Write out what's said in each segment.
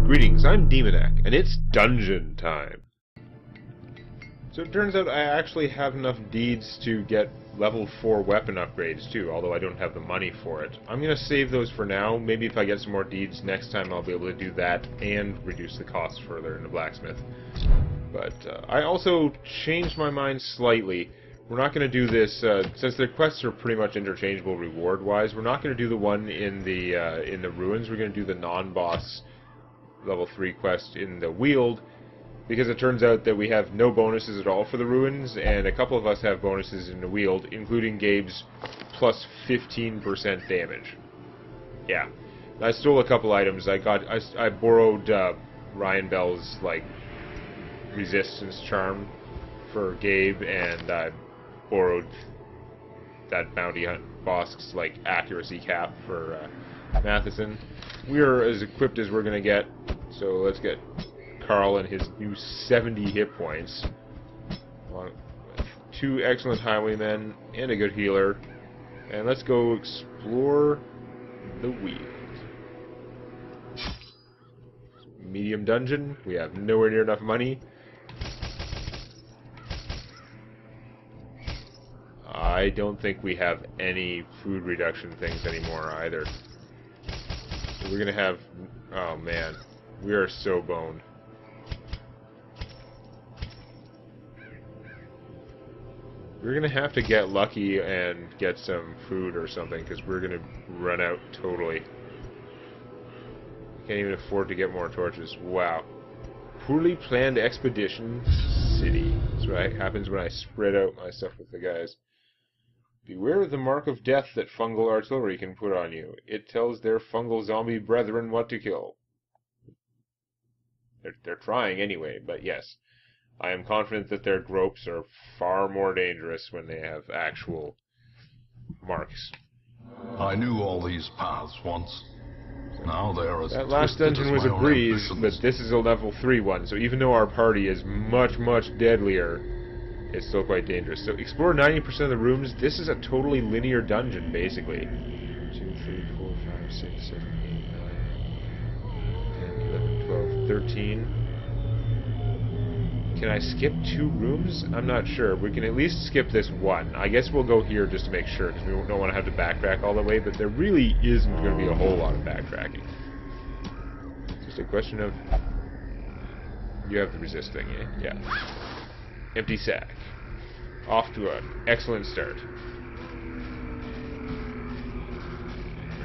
Greetings, I'm Demonac, and it's dungeon time. So it turns out I actually have enough deeds to get level 4 weapon upgrades too, although I don't have the money for it. I'm going to save those for now. Maybe if I get some more deeds next time I'll be able to do that and reduce the cost further in the blacksmith. But I also changed my mind slightly. We're not going to do this, since the quests are pretty much interchangeable reward-wise, we're not going to do the one in the ruins. We're going to do the non-boss level 3 quest in the Weald, because it turns out that we have no bonuses at all for the ruins, and a couple of us have bonuses in the Weald, including Gabe's plus 15% damage. Yeah. I stole a couple items. I borrowed Ryan Bell's, like, resistance charm for Gabe, and I borrowed that bounty hunt boss's, like, accuracy cap for Matheson. We're as equipped as we're gonna get, so let's get Carl and his new 70 hit points, along with 2 excellent highwaymen and a good healer, and let's go explore the Weald. Medium dungeon. We have nowhere near enough money. I don't think we have any food reduction things anymore either. So we're gonna have... oh man, we are so boned. We're gonna have to get lucky and get some food or something, because we're gonna run out totally. Can't even afford to get more torches. Wow. Poorly planned expedition city. That's what happens when I spread out my stuff with the guys. Beware of the mark of death that fungal artillery can put on you. It tells their fungal zombie brethren what to kill. They're trying anyway, but yes. I am confident that their gropes are far more dangerous when they have actual marks. I knew all these paths once. Now they are as that last dungeon was a breeze, but this is a level 3 one, so even though our party is much, much deadlier, it's still quite dangerous. So explore 90% of the rooms. This is a totally linear dungeon, basically. 2, 3, 4, 5, 6, 7, 8, 9, 10, 11, 12, 13. Can I skip 2 rooms? I'm not sure. We can at least skip this one. I guess we'll go here just to make sure, because we don't want to have to backtrack all the way, but there really isn't going to be a whole lot of backtracking. It's just a question of... you have the resist thing, eh? Yeah. Empty sack. Off to an excellent start.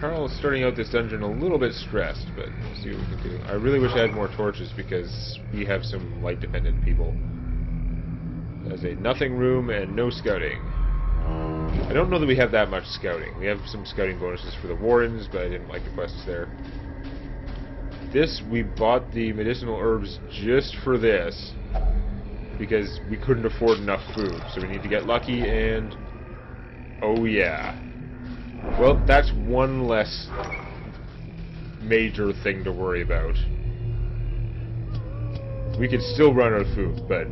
Carl is starting out this dungeon a little bit stressed, but we'll see what we can do. I really wish I had more torches because we have some light-dependent people. There's a nothing room and no scouting. I don't know that we have that much scouting. We have some scouting bonuses for the Wardens, but I didn't like the quests there. This, we bought the medicinal herbs just for this, because we couldn't afford enough food. So we need to get lucky, and... oh yeah. Well, that's one less major thing to worry about. We could still run out of food, but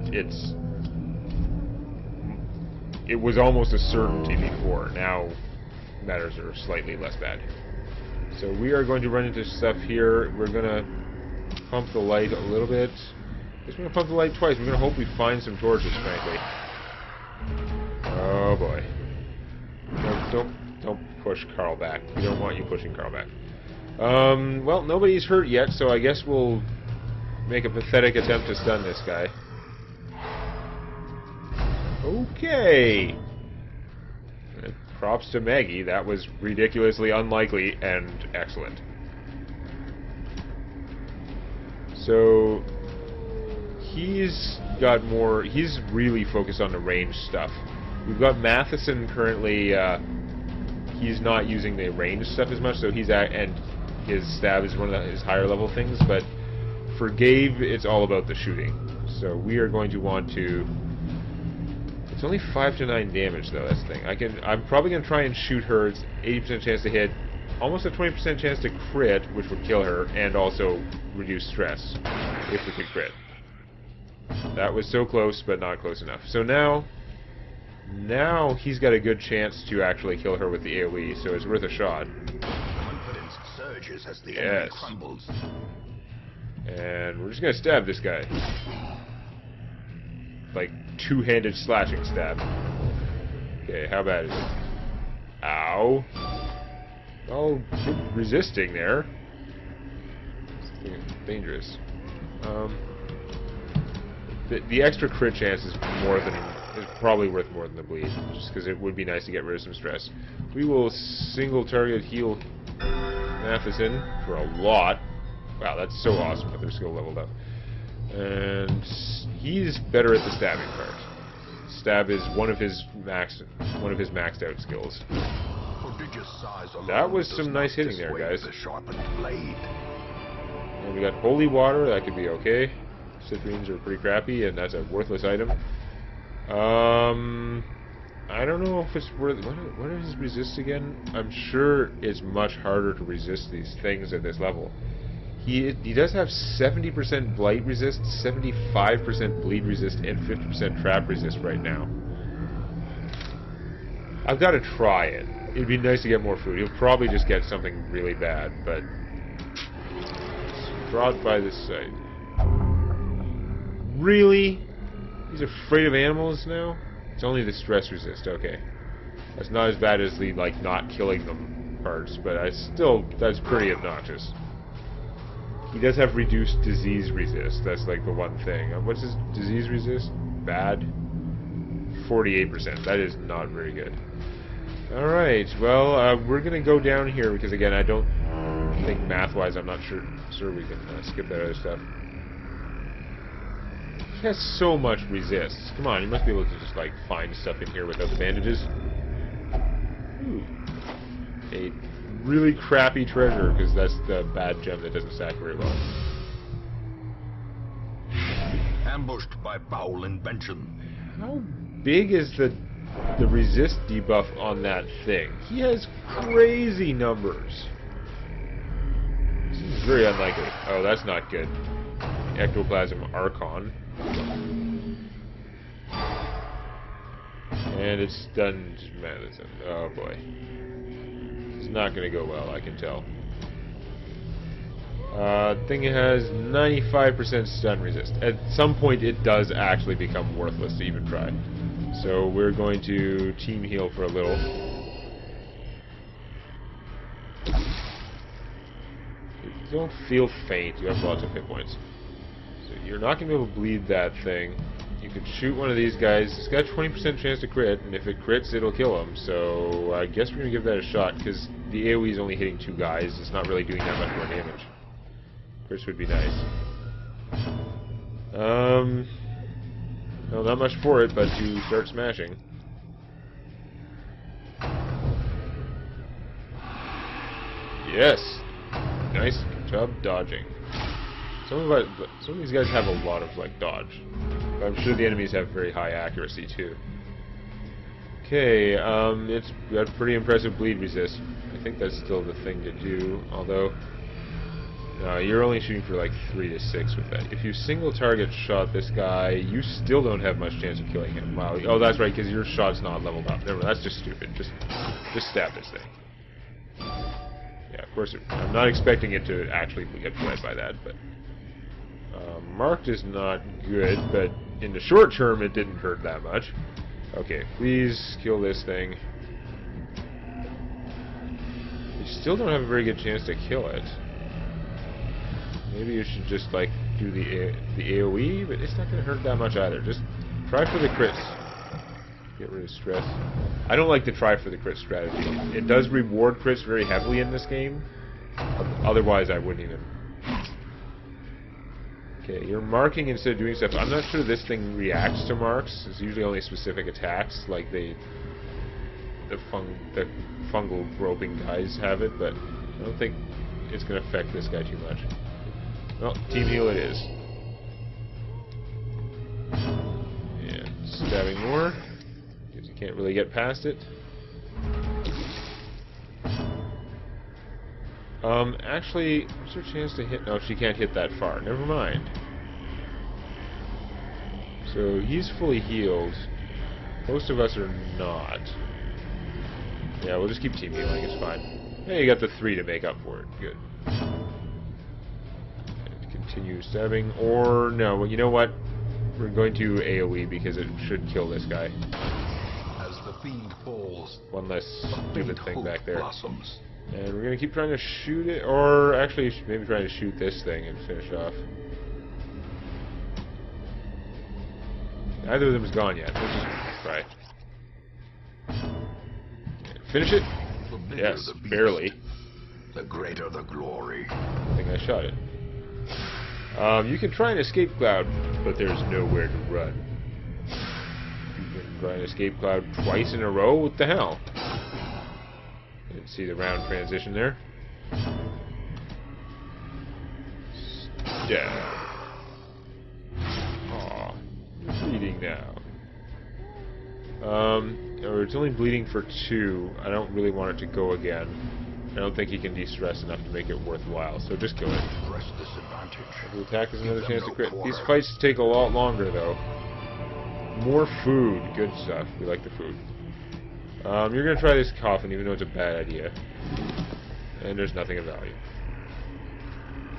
it was almost a certainty before. Now, matters are slightly less bad. So we are going to run into stuff here. We're going to pump the light a little bit. I guess we're going to pump the light twice. We're going to hope we find some torches, frankly. Oh boy. No, don't push Carl back. We don't want you pushing Carl back. Well, nobody's hurt yet, so I guess we'll make a pathetic attempt to stun this guy. Okay! Props to Maggie. That was ridiculously unlikely and excellent. So... he's got more... he's really focused on the range stuff. We've got Matheson currently... he's not using the range stuff as much, so he's and his stab is one of his higher level things, but for Gabe, it's all about the shooting. So we are going to want to... it's only 5 to 9 damage, though, that's the thing. I'm probably going to try and shoot her. It's 80% chance to hit, almost a 20% chance to crit, which would kill her, and also reduce stress, if we could crit. That was so close, but not close enough. So now he's got a good chance to actually kill her with the AoE, so it's worth a shot. Confidence surges as the enemy crumbles. And we're just gonna stab this guy. Like, two-handed slashing stab. Okay, how bad is it? Ow. Oh, good resisting there. It's dangerous. The extra crit chance is probably worth more than the bleed, just because it would be nice to get rid of some stress. We will single target heal Mathis in for a lot. Wow, that's so awesome that their skill leveled up. And he's better at the stabbing part. Stab is one of his maxed out skills. That was some nice hitting there, guys. And we got holy water, that could be okay. Citrines are pretty crappy, and that's a worthless item. I don't know if it's worth... What is his resist again? I'm sure it's much harder to resist these things at this level. He does have 70% blight resist, 75% bleed resist, and 50% trap resist right now. I've got to try it. It'd be nice to get more food. He'll probably just get something really bad, but... Draw it by this side. Really? He's afraid of animals now? It's only the stress resist, okay. That's not as bad as the, like, not killing them parts, but that's pretty obnoxious. He does have reduced disease resist, that's like the one thing. What's his disease resist? Bad? 48%, that is not very good. Alright, well, we're gonna go down here, because again, I don't think math-wise, I'm not sure we can skip that other stuff. He has so much resist. Come on, you must be able to just, like, find stuff in here without the bandages. Ooh. A really crappy treasure, because that's the bad gem that doesn't stack very well. Ambushed by foul invention. How big is the resist debuff on that thing? He has crazy numbers. This is very unlikely. Oh, that's not good. Ectoplasm Archon. And it's done. Oh boy. It's not going to go well, I can tell. Thing has 95% stun resist. At some point it does actually become worthless to even try. So we're going to team heal for a little. You don't feel faint, you have lots of hit points. So you're not going to be able to bleed that thing. You can shoot one of these guys. It's got a 20% chance to crit, and if it crits, it'll kill him. So I guess we're going to give that a shot, because the AoE is only hitting 2 guys. It's not really doing that much more damage. Crits would be nice. Well, not much for it, but to start smashing. Yes! Nice job dodging. Some of these guys have a lot of, like, dodge. But I'm sure the enemies have very high accuracy, too. Okay, it's got pretty impressive bleed resist. I think that's still the thing to do, although... No, you're only shooting for like 3 to 6 with that. If you single target shot this guy, you still don't have much chance of killing him. Wow. Oh, that's right, because your shot's not leveled up. Never mind, that's just stupid. Just stab this thing. Yeah, of course, I'm not expecting it to actually get bled by that, but... marked is not good, but in the short term, it didn't hurt that much. Okay, please kill this thing. You still don't have a very good chance to kill it. Maybe you should just, like, do the AoE, but it's not going to hurt that much either. Just try for the crits. Get rid of stress. I don't like the try for the crit strategy. It does reward crits very heavily in this game. Otherwise, I wouldn't even... Okay, you're marking instead of doing stuff. I'm not sure this thing reacts to marks. It's usually only specific attacks, like the fungal groping guys have it, but I don't think it's going to affect this guy too much. Well, team heal it is. And stabbing more, because you can't really get past it. Actually, what's her chance to hit? No, she can't hit that far. Never mind. So he's fully healed. Most of us are not. Yeah, we'll just keep team healing. It's fine. Hey, you got the 3 to make up for it. Good. continue stabbing, or no, well, you know what? We're going to AoE because it should kill this guy. As the fiend falls, One less stupid thing back there. blossoms. And we're going to keep trying to shoot it, or actually maybe trying to shoot this thing and finish off. Neither of them is gone yet. Let's just try. Finish it? The bigger Yes, the beast, barely. the greater the glory. I think I shot it. You can try an escape cloud, but there's nowhere to run. You can try an escape cloud twice in a row? What the hell? Didn't see the round transition there. Stab. Aw, you're bleeding now. Or it's only bleeding for 2. I don't really want it to go again. I don't think he can de-stress enough to make it worthwhile, so just kill it. Press disadvantage. The attack is another Give them chance to no crit. quarter. These fights take a lot longer, though. More food. Good stuff. We like the food. You're going to try this coffin, even though it's a bad idea. And there's nothing of value.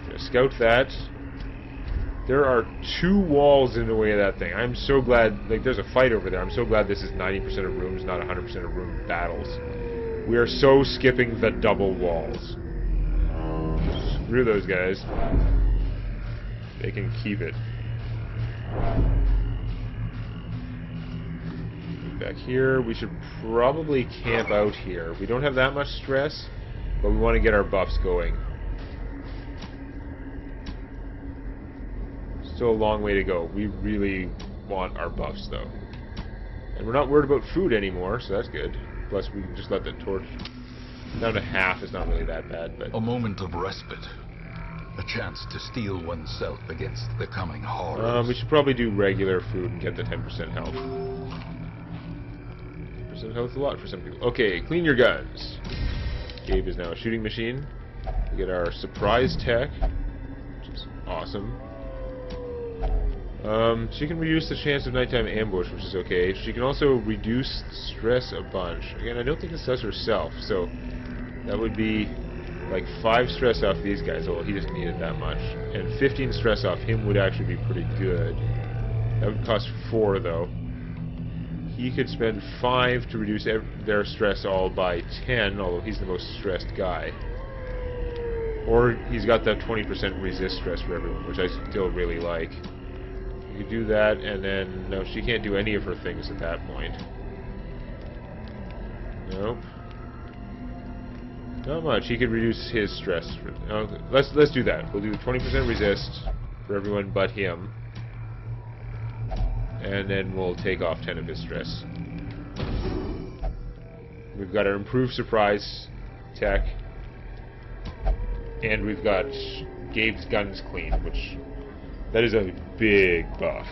Gonna scout that. There are 2 walls in the way of that thing. I'm so glad, like, there's a fight over there. I'm so glad this is 90% of rooms, not 100% of room battles. We are so skipping the double walls. Screw those guys. They can keep it. Back here, we should probably camp out here. We don't have that much stress, but we want to get our buffs going. Still a long way to go. We really want our buffs, though. And we're not worried about food anymore, so that's good. Plus, we can just let the torch down to half. Is not really that bad, but A moment of respite. A chance to steel oneself against the coming horrors. we should probably do regular food and get the 10% health. 10% health is a lot for some people. Okay, clean your guns. Gabe is now a shooting machine. We get our surprise tech, which is awesome. She can reduce the chance of nighttime ambush, which is okay. She can also reduce stress a bunch. Again, I don't think this does herself, so that would be like 5 stress off these guys, although he doesn't need it that much. And 15 stress off him would actually be pretty good. That would cost 4, though. He could spend 5 to reduce their stress all by 10, although he's the most stressed guy. Or he's got that 20% resist stress for everyone, which I still really like. You could do that, and then... No, she can't do any of her things at that point. Nope. Not much. He could reduce his stress. Let's do that. We'll do 20% resist for everyone but him. And then we'll take off 10 of his stress. We've got our improved surprise tech. And we've got Gabe's guns clean, which... That is a big buff.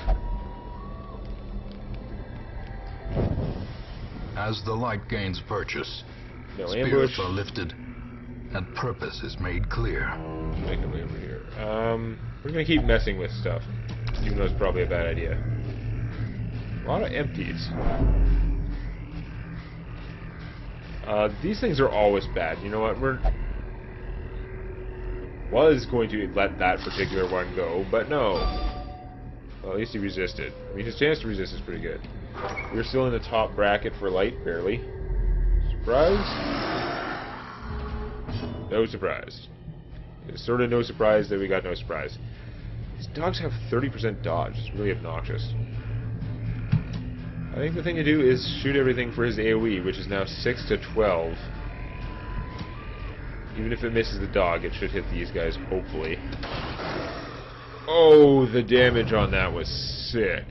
As the light gains purchase, No spirits ambush. are lifted, and purpose is made clear. Make our way over here. We're gonna keep messing with stuff, even though it's probably a bad idea. A lot of empties. These things are always bad. You know what? Was going to let that particular one go, but no. Well, at least he resisted. I mean, his chance to resist is pretty good. We're still in the top bracket for light, barely. Surprise? No surprise. It's sort of no surprise that we got no surprise. These dogs have 30% dodge. It's really obnoxious. I think the thing to do is shoot everything for his AoE, which is now 6 to 12. Even if it misses the dog, it should hit these guys, hopefully. Oh, the damage on that was sick.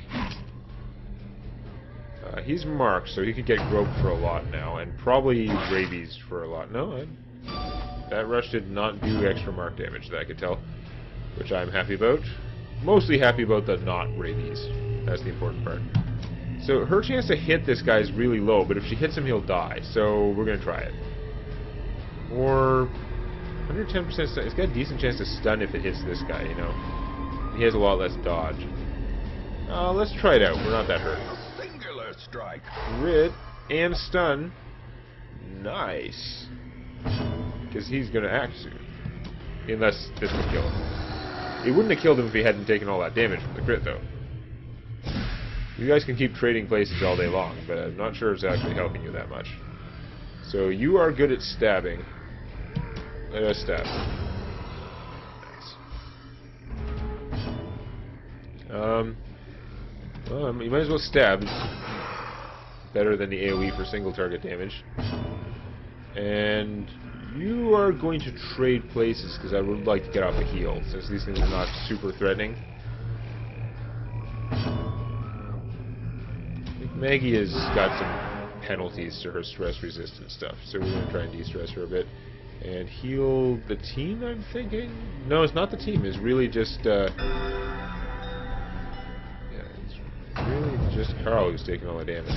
He's marked, so he could get groped for a lot now, and probably rabies for a lot. No, that rush did not do extra mark damage that I could tell, which I'm happy about. Mostly happy about the not rabies. That's the important part. So her chance to hit this guy is really low, but if she hits him, he'll die. So we're going to try it. Or 110% stun. It's got a decent chance to stun if it hits this guy, you know. He has a lot less dodge. Let's try it out. We're not that hurt. Singular strike. Crit and stun. Nice. Because he's going to act soon. Unless this will kill him. It wouldn't have killed him if he hadn't taken all that damage from the crit, though. You guys can keep trading places all day long, but I'm not sure it's actually helping you that much. So you are good at stabbing. Let us stab. Nice. Well, you might as well stab. It's better than the AoE for single target damage. And you are going to trade places because I would like to get off a heal, since these things are not super threatening. I think Maggie has got some penalties to her stress resistant stuff, so we're going to try and de-stress her a bit. And heal the team, I'm thinking? No, it's not the team, it's really just, yeah, it's really just Carl who's taking all the damage.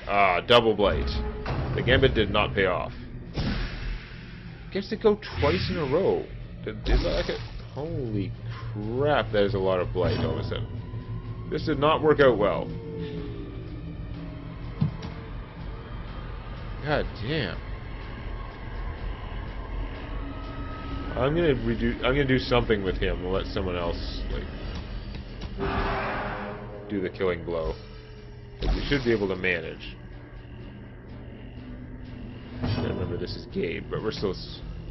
Ah, double blight. The gambit did not pay off. Gets to go twice in a row. Is that like a... Holy crap, that is a lot of blight all of a sudden. This did not work out well. God damn. I'm gonna do something with him. We'll let someone else like do the killing blow. We should be able to manage. Remember, this is Gabe, but we're still.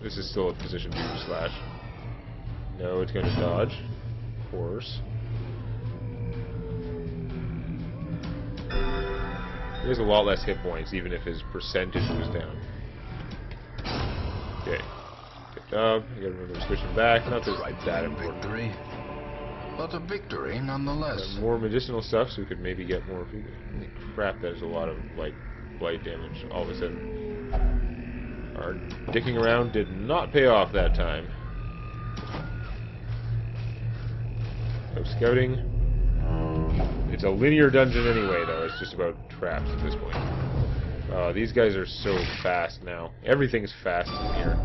This is still a position 2 slash. No, it's going to dodge. Of course. He has a lot less hit points, even if his percentage was down. Okay. Good job. I gotta remember to switch him back. Not that important. Victory, but a victory nonetheless. More medicinal stuff, so we could maybe get more food. Holy crap, that is a lot of like blight damage all of a sudden. Our dicking around did not pay off that time. No scouting. It's a linear dungeon anyway, though. It's just about traps at this point. These guys are so fast now. Everything's fast in here.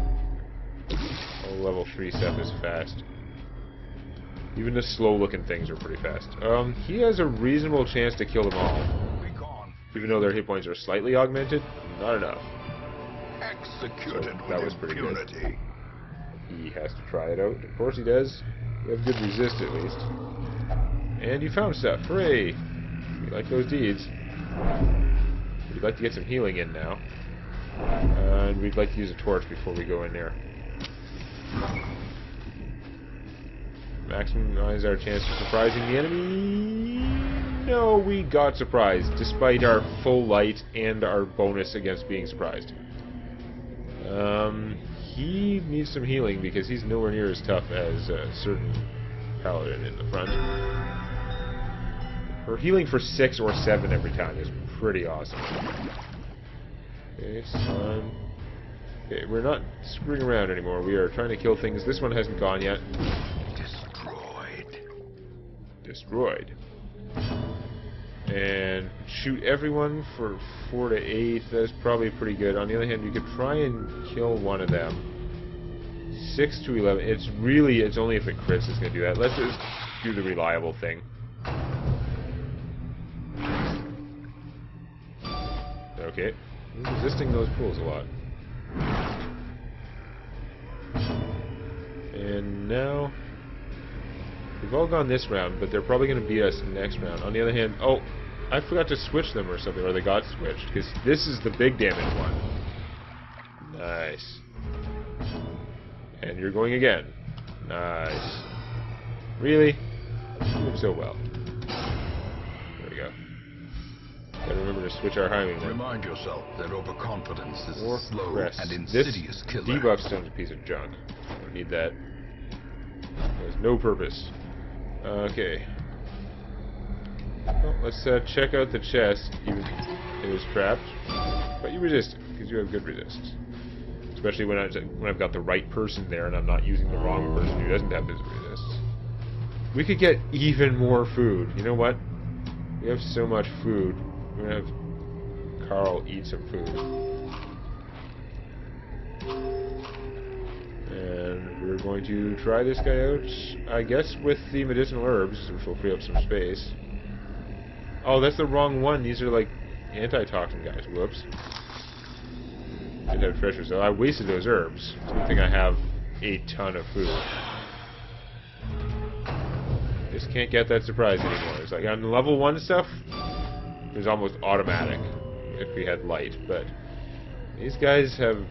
All level 3 stuff is fast. Even the slow-looking things are pretty fast. He has a reasonable chance to kill them all. Even though their hit points are slightly augmented, not enough. Executed So that was pretty impunity. good. He has to try it out. Of course he does. You have good resist at least. And you found stuff. Hooray! We like those deeds. We'd like to get some healing in now. And we'd like to use a torch before we go in there. Maximize our chance of surprising the enemy. No, we got surprised, despite our full light and our bonus against being surprised. He needs some healing because he's nowhere near as tough as a certain paladin in the front. Her healing for 6 or 7 every time is pretty awesome. Okay, son. Okay, we're not screwing around anymore. We are trying to kill things. This one hasn't gone yet. Destroyed. And shoot everyone for 4 to 8. That's probably pretty good. On the other hand, you could try and kill one of them. 6 to 11. It's only if it crits it's going to do that. Let's just do the reliable thing. Okay. I'm resisting those pulls a lot. And now... We've all gone this round, but they're probably going to beat us next round. On the other hand... Oh! I forgot to switch them or something, or they got switched, because this is the big damage one. Nice. And you're going again. Nice. Really? Doing so well. There we go. Gotta remember to switch our Highwaymen. Remind yourself that overconfidence is More a slow crest. and insidious This killer. debuff stone's a piece of junk. I don't need that. There's no purpose. Okay. Well, let's check out the chest. It was trapped, but you resist it because you have good resist. Especially when I've got the right person there and I'm not using the wrong person who doesn't have this resist. We could get even more food. You know what? We have so much food. We're gonna have Carl eat some food. And we're going to try this guy out, I guess, with the medicinal herbs, which will free up some space. Oh, that's the wrong one. These are like antitoxin guys. Whoops. Didn't have treasure, so I wasted those herbs. It's a good thing I have a ton of food. Just can't get that surprise anymore. It's like on level 1 stuff, it was almost automatic if we had light, but these guys have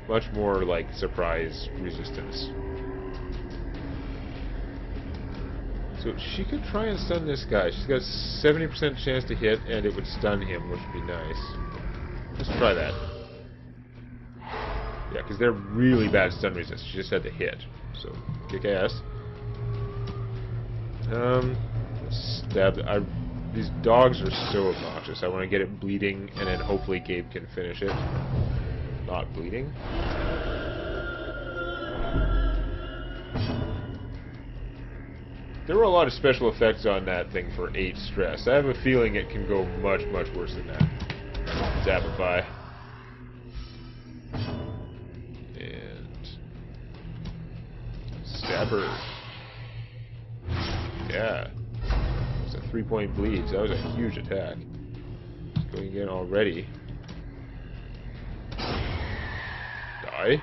much more like surprise resistance. So she could try and stun this guy. She's got 70% chance to hit, and it would stun him, which would be nice. Let's try that. Yeah, because they're really bad stun resist. She just had to hit. So, kick ass. Stab. These dogs are so obnoxious. I want to get it bleeding, and then hopefully Gabe can finish it. Not bleeding. There were a lot of special effects on that thing for 8 stress. I have a feeling it can go much, much worse than that. Zapify. And stab her. Yeah. It's a 3-point bleed, so that was a huge attack. It's going again already. Die.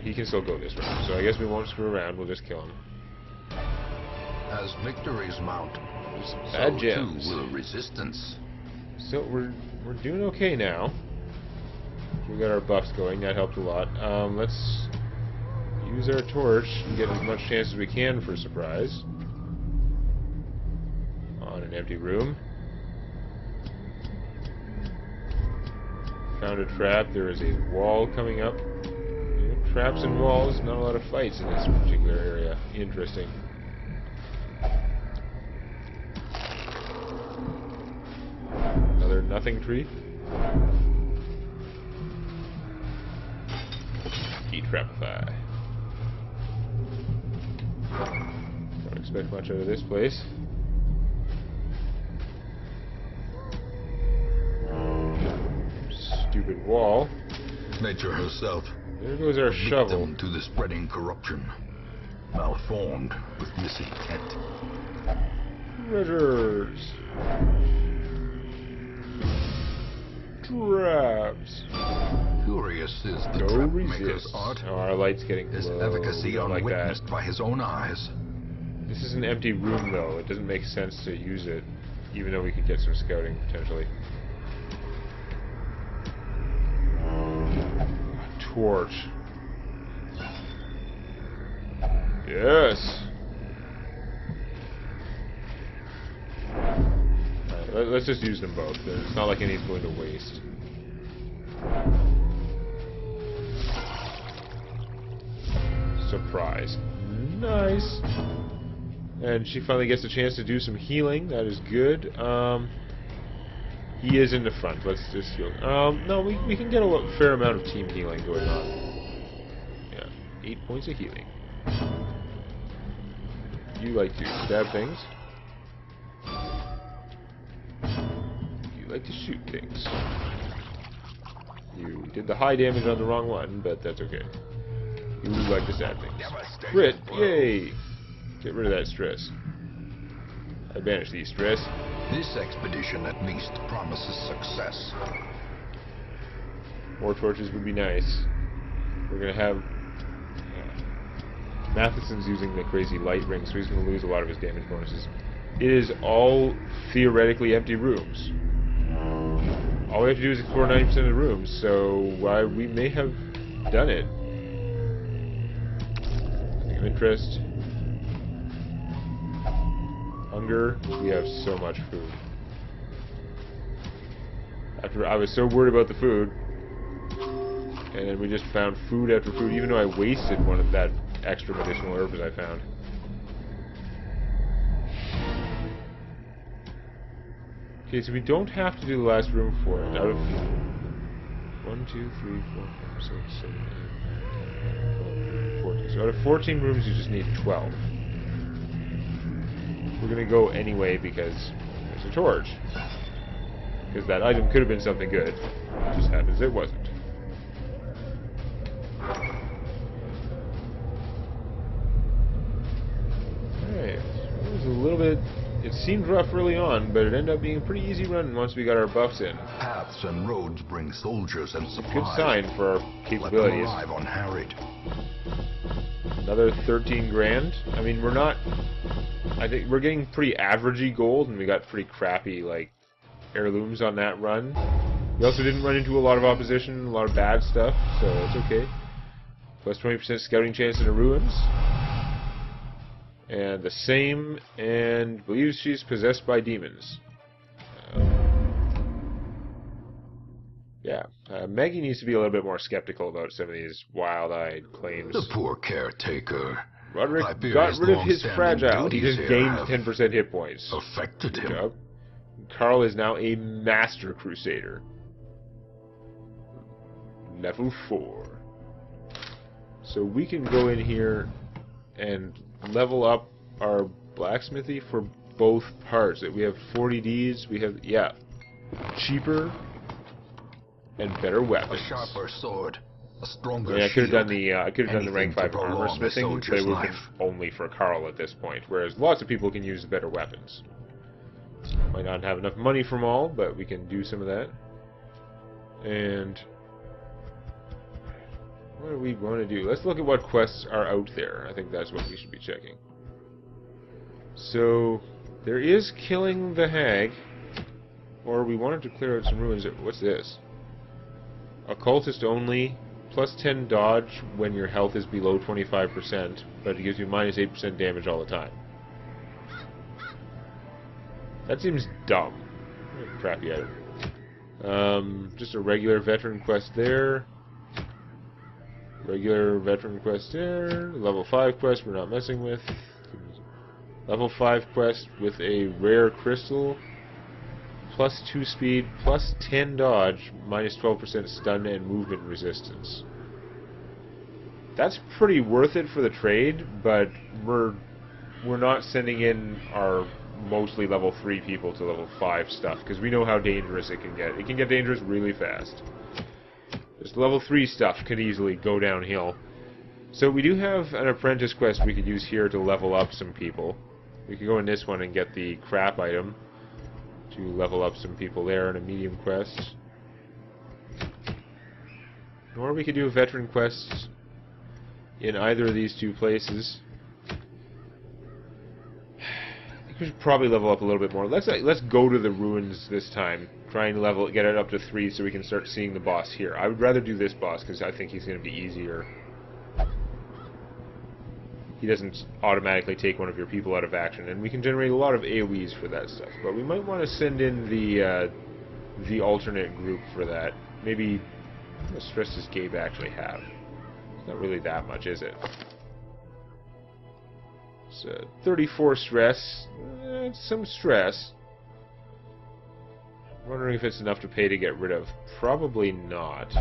He can still go this round, so I guess we won't screw around, we'll just kill him. As victories mount, Bad so gems. too will resistance. So we're doing okay now. We got our buffs going, that helped a lot. Let's use our torch and get as much chance as we can for surprise. On an empty room. Found a trap, there is a wall coming up. Traps and walls, not a lot of fights in this particular area. Interesting. Another nothing tree. Eat Trapify. Don't expect much out of this place. Stupid wall. Nature herself. There goes our shovel. Victim to the spreading corruption. Malformed with missing intent. Treasures. Traps. Curious is the No trap maker's resist. art. Oh, our light's getting His low. efficacy Don't like that. unwitnessed by his own eyes. This is an empty room, though. It doesn't make sense to use it, even though we could get some scouting, potentially. Torch. Yes! Alright, let's just use them both. It's not like anything's going to waste. Surprise. Nice! And she finally gets a chance to do some healing. That is good. He is in the front. Let's just heal. No, we can get a fair amount of team healing going on. Yeah, 8 points of healing. You like to stab things. You like to shoot things. You did the high damage on the wrong one, but that's okay. You like to stab things. Crit! Yay! Get rid of that stress. I banish these stress. This expedition at least promises success. More torches would be nice. We're gonna have... Matheson's using the crazy light ring, so he's gonna lose a lot of his damage bonuses. It is all theoretically empty rooms. All we have to do is explore 90% of the rooms, so we may have done it. Nothing of interest. Hunger. We have so much food. After I was so worried about the food, and then we just found food after food, even though I wasted one of that extra medicinal herbs I found. Okay, so we don't have to do the last room for it. Out of 1, 2, 3, 4, 5, 6, 7, 8, 9, 10, 11, 12, 13, 14. So out of 14 rooms, you just need 12. We're gonna go anyway because there's a torch. Because that item could have been something good. It just happens it wasn't. Alright, it was a little bit It seemed rough early on, but it ended up being a pretty easy run once we got our buffs in. Paths and roads bring soldiers and supplies. Good sign for our capabilities. Let them arrive unharried. Another 13 grand. I mean, we're not... I think we're getting pretty averagey gold, and we got pretty crappy, like, heirlooms on that run. We also didn't run into a lot of opposition, a lot of bad stuff, so it's okay. Plus 20% scouting chance in the ruins. And the same, and believes she's possessed by demons. Yeah, Maggie needs to be a little bit more skeptical about some of these wild-eyed claims. The poor caretaker. Roderick got rid of his fragile. He just gained 10% hit points. Affected him. Good job. Carl is now a master crusader. Level 4. So we can go in here and level up our blacksmithy for both parts. We have 40 Ds. We have, yeah, cheaper and better weapons. A sharper sword, a stronger I could have done the Anything rank 5 to armor prolong a smithing, but it soldier's would have life. been only for Carl at this point. Whereas lots of people can use the better weapons. Might not have enough money from all, but we can do some of that. And what do we want to do? Let's look at what quests are out there. I think that's what we should be checking. So there is killing the hag, or we wanted to clear out some ruins. What's this? Occultist only, plus 10 dodge when your health is below 25%, but it gives you minus 8% damage all the time. That seems dumb. Crappy item. Just a regular veteran quest there. Regular veteran quest there. Level 5 quest we're not messing with. Level 5 quest with a rare crystal. Plus 2 speed, plus 10 dodge, minus 12% stun and movement resistance. That's pretty worth it for the trade, but we're not sending in our mostly level 3 people to level 5 stuff, because we know how dangerous it can get. It can get dangerous really fast. This level 3 stuff could easily go downhill. So we do have an apprentice quest we could use here to level up some people. We could go in this one and get the crap item to level up some people there in a medium quest. Or we could do a veteran quest in either of these two places. I think we should probably level up a little bit more. Let's go to the ruins this time. Try and get it up to 3 so we can start seeing the boss here. I would rather do this boss because I think he's going to be easier. He doesn't automatically take one of your people out of action, and we can generate a lot of AoEs for that stuff. But we might want to send in the alternate group for that. Maybe, how much stress does Gabe actually have? It's not really that much, is it? So 34 stress. It's some stress. I'm wondering if it's enough to pay to get rid of. Probably not.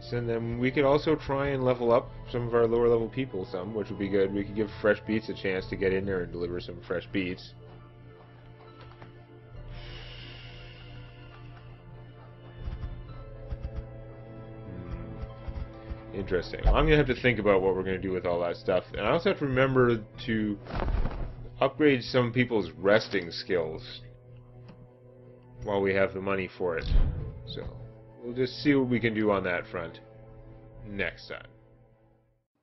Send them. We could also try and level up some of our lower level people some, which would be good. We could give Fresh Beats a chance to get in there and deliver some Fresh Beats. Interesting. I'm going to have to think about what we're going to do with all that stuff. And I also have to remember to upgrade some people's resting skills while we have the money for it. So we'll just see what we can do on that front next time.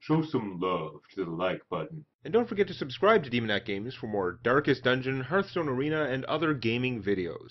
Show some love to the like button. And don't forget to subscribe to Demonac Games for more Darkest Dungeon, Hearthstone Arena, and other gaming videos.